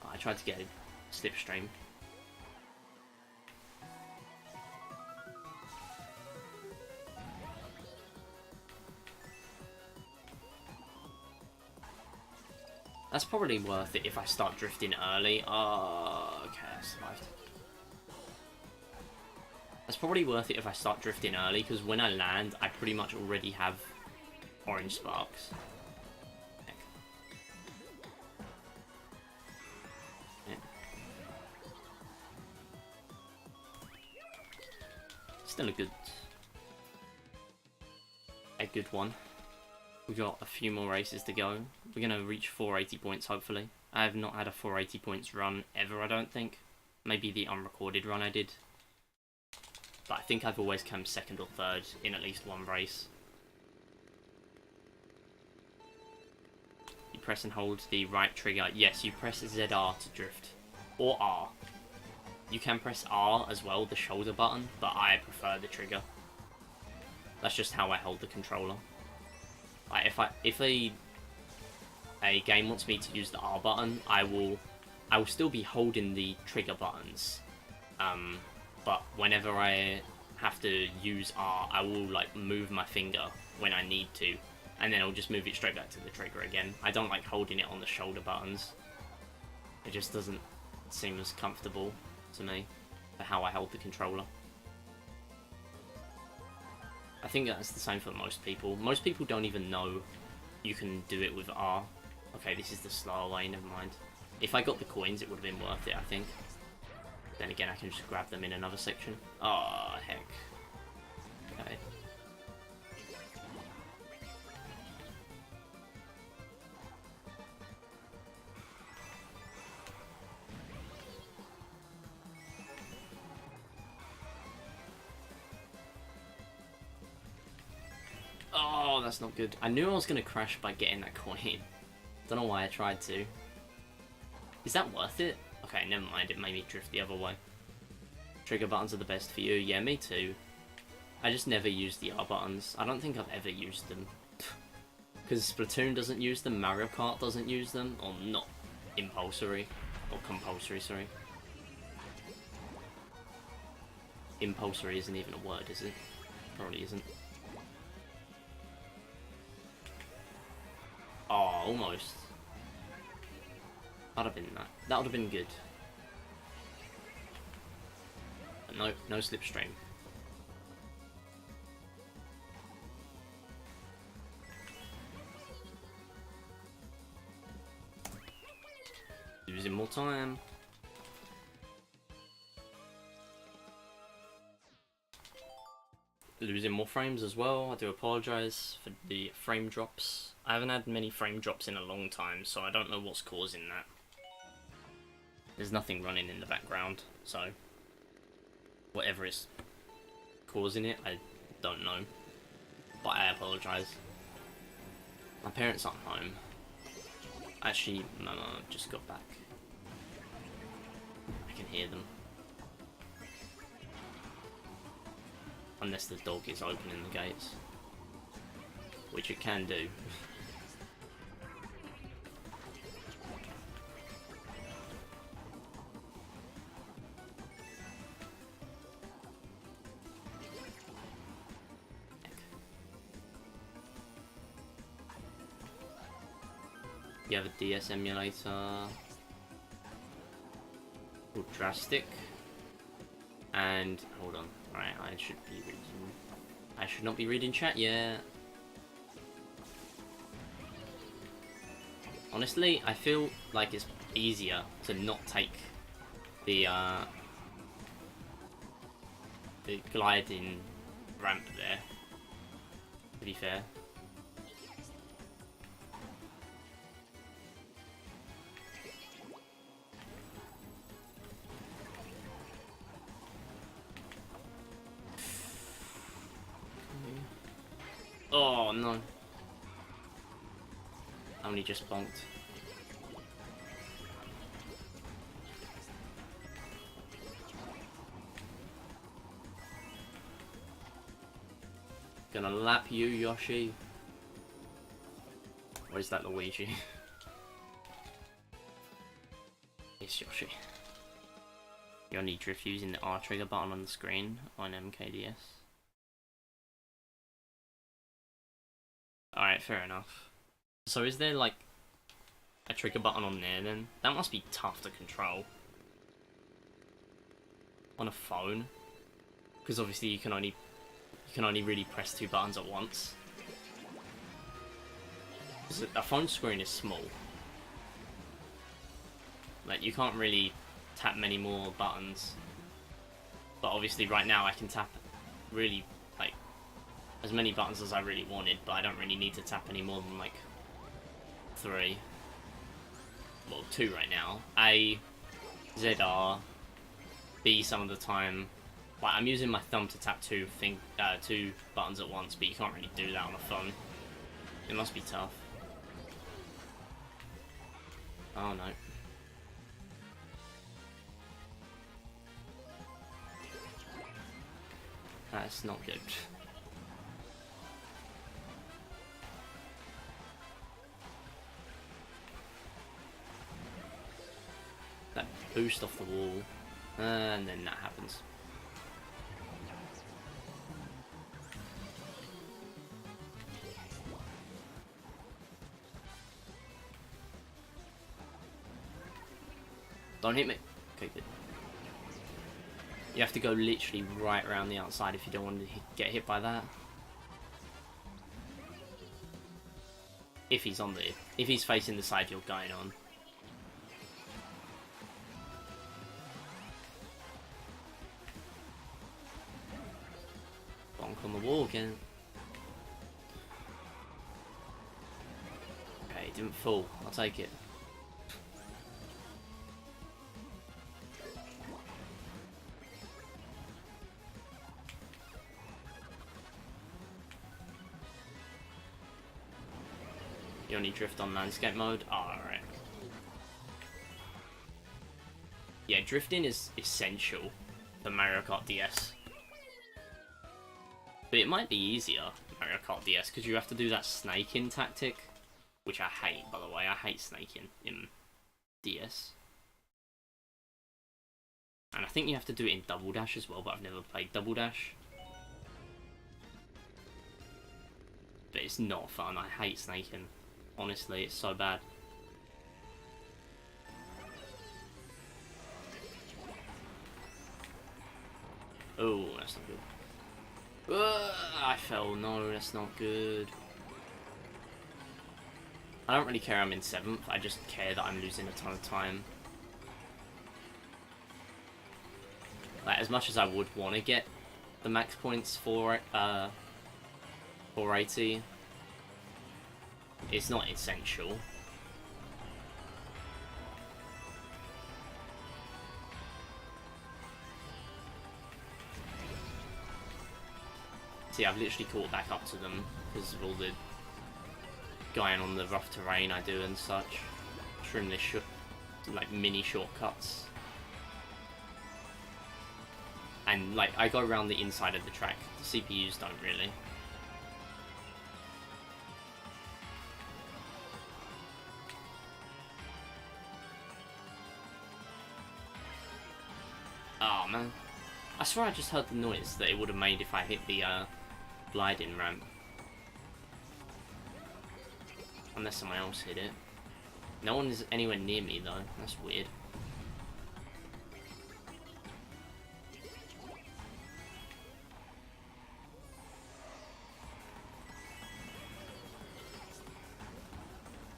Oh, I tried to get a slipstream. That's probably worth it if I start drifting early. Oh, okay, I survived. That's probably worth it if I start drifting early, because when I land, I pretty much already have orange sparks. Heck. Yeah. Still a good one. We've got a few more races to go. We're going to reach 480 points, hopefully. I have not had a 480 points run ever, I don't think. Maybe the unrecorded run I did. But I think I've always come second or third in at least one race. You press and hold the right trigger. Yes, you press ZR to drift. Or R. You can press R as well, the shoulder button, but I prefer the trigger. That's just how I hold the controller. Like if a game wants me to use the R button, I will still be holding the trigger buttons. But whenever I have to use R, I will like move my finger when I need to, and then I'll just move it straight back to the trigger again. I don't like holding it on the shoulder buttons. It just doesn't seem as comfortable to me for how I hold the controller. I think that's the same for most people. Most people don't even know you can do it with R. Okay, this is the slower way, never mind. If I got the coins, it would have been worth it, I think. Then again, I can just grab them in another section. Oh, heck. Okay. Oh, that's not good. I knew I was going to crash by getting that coin. Don't know why I tried to. Is that worth it? Okay, never mind. It made me drift the other way. Trigger buttons are the best for you. Yeah, me too. I just never use the R buttons. I don't think I've ever used them. Because Splatoon doesn't use them, Mario Kart doesn't use them, or not compulsory, sorry. Impulsory isn't even a word, is it? Probably isn't. Oh, almost. That'd have been that. That would have been good. But no, no slipstream. Losing more time. Losing more frames as well. I do apologise for the frame drops. I haven't had many frame drops in a long time, so I don't know what's causing that. There's nothing running in the background, so whatever is causing it, I don't know. But I apologise. My parents aren't home. Actually, my mum just got back. I can hear them. Unless the dog is opening the gates. Which it can do. You have a DS emulator. Called Drastic. And hold on. Right, I should not be reading chat yet. Honestly, I feel like it's easier to not take the gliding ramp there, to be fair. Oh no. I only just bonked. Gonna lap you, Yoshi. Or is that Luigi? It's Yoshi. You only drift using the R trigger button on the screen on MKDS. Alright, fair enough. So is there like a trigger button on there, then that must be tough to control on a phone, because obviously you can only really press 2 buttons at once. A phone screen is small. Like, you can't really tap many more buttons. But obviously right now I can tap really, like, as many buttons as I really wanted, but I don't really need to tap any more than, like, 3. Well, 2 right now. A, Z, R, B some of the time. Like, I'm using my thumb to tap 2 buttons at once, but you can't really do that on a phone. It must be tough. Oh no. That's not good. That boost off the wall, and then that happens. Don't hit me. Okay, good. You have to go literally right around the outside if you don't want to get hit by that. If he's facing the side you're going on. Bonk on the wall again. Okay, it didn't fall. I'll take it. You only drift on landscape mode? Oh, alright. Yeah, drifting is essential for Mario Kart DS. But it might be easier, Mario Kart DS, because you have to do that snaking tactic, which I hate, by the way. I hate snaking in DS. And I think you have to do it in Double Dash as well, but I've never played Double Dash. But it's not fun. I hate snaking. Honestly, it's so bad. Oh, that's not good. I fell. No, that's not good. I don't really care I'm in 7th. I just care that I'm losing a ton of time. Like, as much as I would want to get the max points for 480, it's not essential. See, I've literally caught back up to them because of all the going on the rough terrain I do and such. Trim this like mini shortcuts. And like I go around the inside of the track. The CPUs don't really. Oh man. I swear I just heard the noise that it would have made if I hit the gliding ramp. Unless someone else hit it. No one is anywhere near me though. That's weird.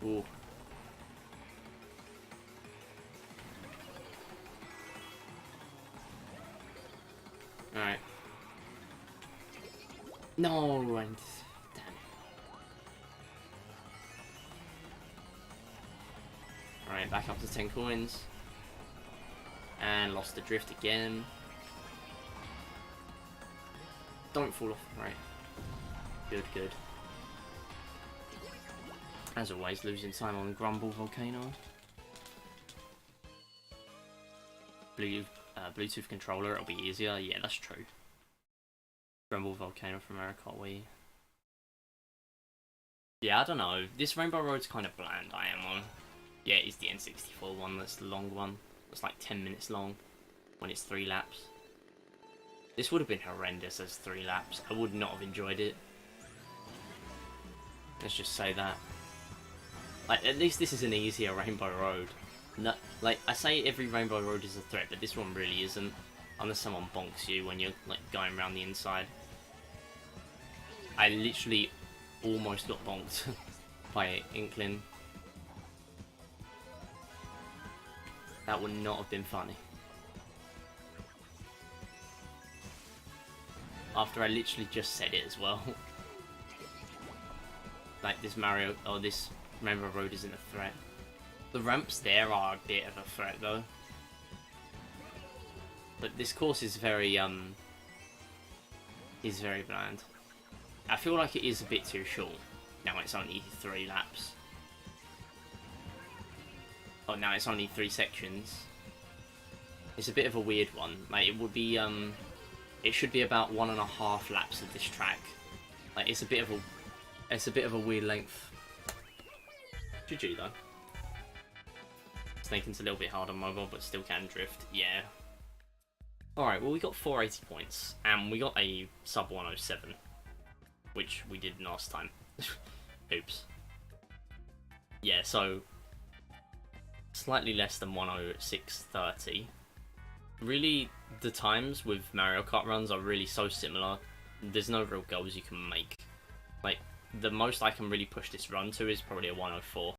Ooh. Alright. No, and damn it. Alright, back up to 10 coins. And lost the drift again. Don't fall off. Right. Good, good. As always, losing time on Grumble Volcano. Bluetooth controller, it'll be easier. Yeah, that's true. Grumble Volcano from Mario Kart Wii. Yeah, I don't know. This Rainbow Road's kind of bland, I am on. Yeah, it's the N64 one, that's the long one. It's like 10 minutes long when it's 3 laps. This would have been horrendous as 3 laps. I would not have enjoyed it. Let's just say that. Like, at least this is an easier Rainbow Road. No, like, I say every Rainbow Road is a threat, but this one really isn't. Unless someone bonks you when you're, like, going around the inside. I literally almost got bonked by Inkling. That would not have been funny. After I literally just said it as well. Like, this Mario, or this Rainbow Road isn't a threat. The ramps there are a bit of a threat though. But this course is very bland. I feel like it is a bit too short. Now it's only 3 laps. Oh, now it's only 3 sections. It's a bit of a weird one. Like, it would be, it should be about 1.5 laps of this track. Like, it's a bit of a weird length. GG though. Snaking's a little bit hard on mobile, but still can drift. Yeah. Alright, well, we got 480 points, and we got a sub 107, which we did last time. Oops. Yeah, so slightly less than 106.30. Really, the times with Mario Kart runs are really so similar. There's no real goals you can make. Like, the most I can really push this run to is probably a 104.